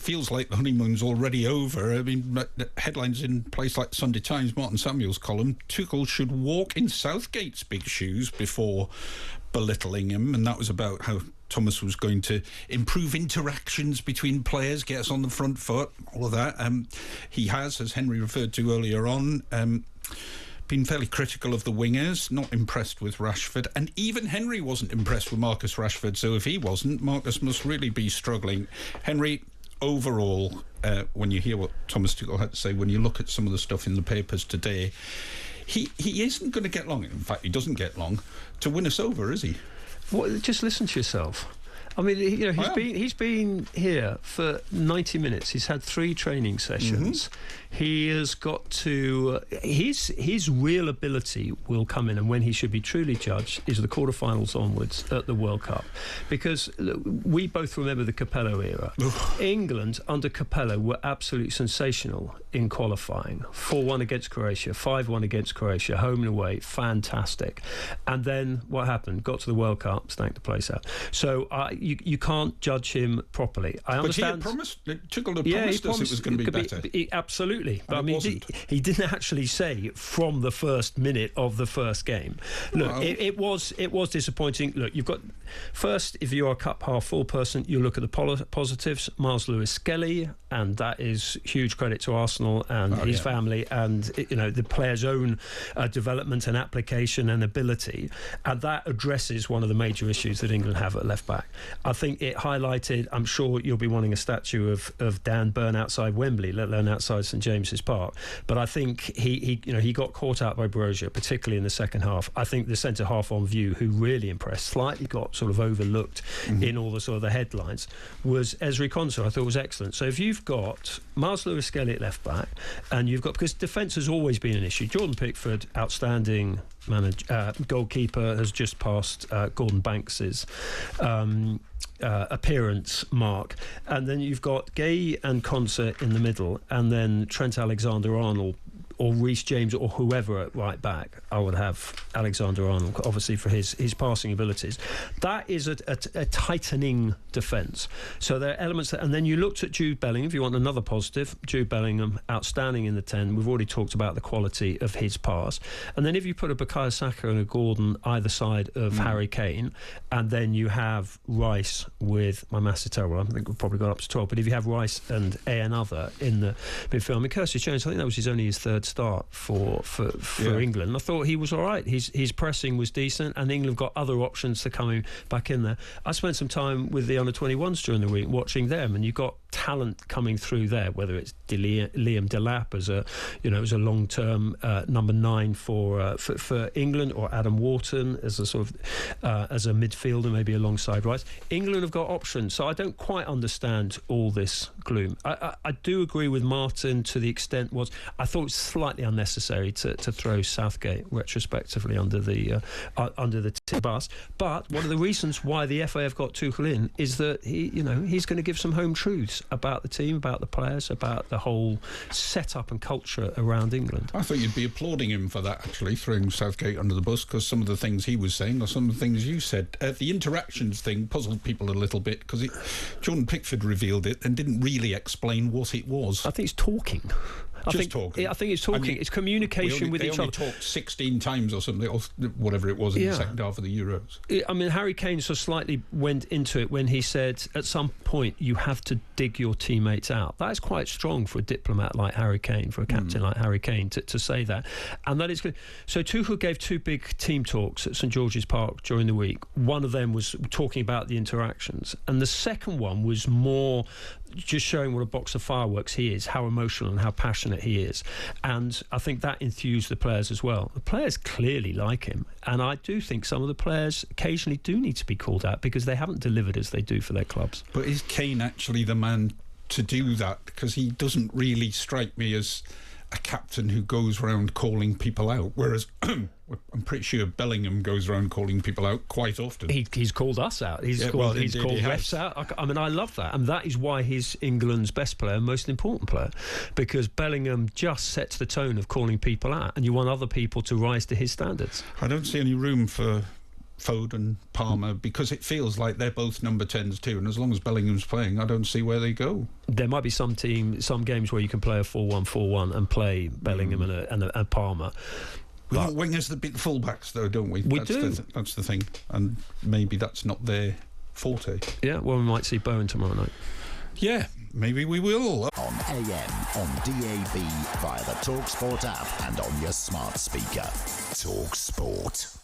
feels like the honeymoon's already over. I mean, headlines in place like Sunday Times, Martin Samuel's column, Tuchel should walk in Southgate's big shoes before belittling him, and that was about how Thomas was going to improve interactions between players, get us on the front foot, all of that. He has, as Henry referred to earlier on, been fairly critical of the wingers, not impressed with Rashford, and even Henry wasn't impressed with Marcus Rashford, so if he wasn't, Marcus must really be struggling. Henry, overall, when you hear what Thomas Tuchel had to say, when you look at some of the stuff in the papers today, he isn't going to get long, in fact he doesn't get long, to win us over, is he? Well, just listen to yourself. I mean, he's been here for 90 minutes. He's had 3 training sessions. He has got to... His real ability will come in, and when he should be truly judged is the quarterfinals onwards at the World Cup. Because we both remember the Capello era. England, under Capello, were absolutely sensational in qualifying. 4-1 against Croatia, 5-1 against Croatia, home and away, fantastic. And then what happened? Got to the World Cup, stank the place out. So... You can't judge him properly. I understand. But Tuchel had promised us it was going to be better. Absolutely. But I mean, he didn't actually say from the first minute of the first game. Look, it was disappointing. Look, you've got... First, if you are a cup half full person, you look at the positives. Miles Lewis-Skelly, and that is huge credit to Arsenal and his family, and the player's own development and application and ability, and that addresses one of the major issues that England have at left back. I think it highlighted, I'm sure you'll be wanting a statue of Dan Burn outside Wembley, let alone outside St James's Park, but I think he got caught out by Brozier, particularly in the second half. I think the centre half on view, who really impressed, slightly got sort of overlooked in all the sort of the headlines, was Ezri Konsa. I thought was excellent. So if you've got Miles Lewis-Skelly at left back, and you've got, because defence has always been an issue, Jordan Pickford, outstanding goalkeeper, has just passed Gordon Banks's appearance mark, and then you've got Gay and Konsa in the middle, and then Trent Alexander-Arnold or Reece James or whoever at right back. I would have Alexander-Arnold, obviously, for his passing abilities. That is a tightening defence. So there are elements that, and then you looked at Jude Bellingham, if you want another positive. Jude Bellingham, outstanding in the 10. We've already talked about the quality of his pass. And then if you put a Bukayo Saka and a Gordon either side of Harry Kane, and then you have Rice with, my maths is terrible, I think we've probably got up to 12, but if you have Rice and another in the midfield, I mean, Curtis Jones, I think that was only his third start for England. I thought he was all right. His pressing was decent, and England got other options to coming back in there. I spent some time with the under-21s during the week watching them, and you got talent coming through there, whether it's Liam Delap as a long-term number 9 for England, or Adam Wharton as a sort of as a midfielder, maybe alongside Rice. England have got options, so I don't quite understand all this gloom. I do agree with Martin to the extent I thought it was slightly unnecessary to throw Southgate retrospectively under the bus. But one of the reasons why the FA have got Tuchel in is that he's going to give some home truths about the team, about the players, about the whole setup and culture around England. I thought you'd be applauding him for that, actually, throwing Southgate under the bus, because some of the things he was saying or some of the things you said. The interactions thing puzzled people a little bit, because Jordan Pickford revealed it and didn't really explain what it was. I think it's talking. Talking. I think it's talking. It's communication with each other. They only talked 16 times or something, or whatever it was in the second half of the Euros. I mean, Harry Kane so slightly went into it when he said, at some point, you have to dig your teammates out. That is quite strong for a diplomat like Harry Kane, for a captain like Harry Kane, to say that. And that is good. So Tuchel gave 2 big team talks at St George's Park during the week. One of them was talking about the interactions, and the second one was more just showing what a box of fireworks he is, how emotional and how passionate he is. And I think that enthused the players as well. The players clearly like him, and I do think some of the players occasionally do need to be called out because they haven't delivered as they do for their clubs. But is Kane actually the man to do that? Because he doesn't really strike me as a captain who goes around calling people out, whereas I'm pretty sure Bellingham goes around calling people out quite often. He's called us out. He's called refs out. I mean, I love that, and that is why he's England's best player, most important player, because Bellingham just sets the tone of calling people out, and you want other people to rise to his standards. I don't see any room for Foden, Palmer, because it feels like they're both number 10s too, and as long as Bellingham's playing, I don't see where they go. There might be some games where you can play a 4-1-4-1 and play Bellingham and Palmer. We want wingers that beat the fullbacks, though, don't we? We do. That's the thing, and maybe that's not their forte. Yeah, well, we might see Bowen tomorrow night. Yeah, maybe we will. On AM, on DAB, via the talkSPORT app and on your smart speaker. talkSPORT.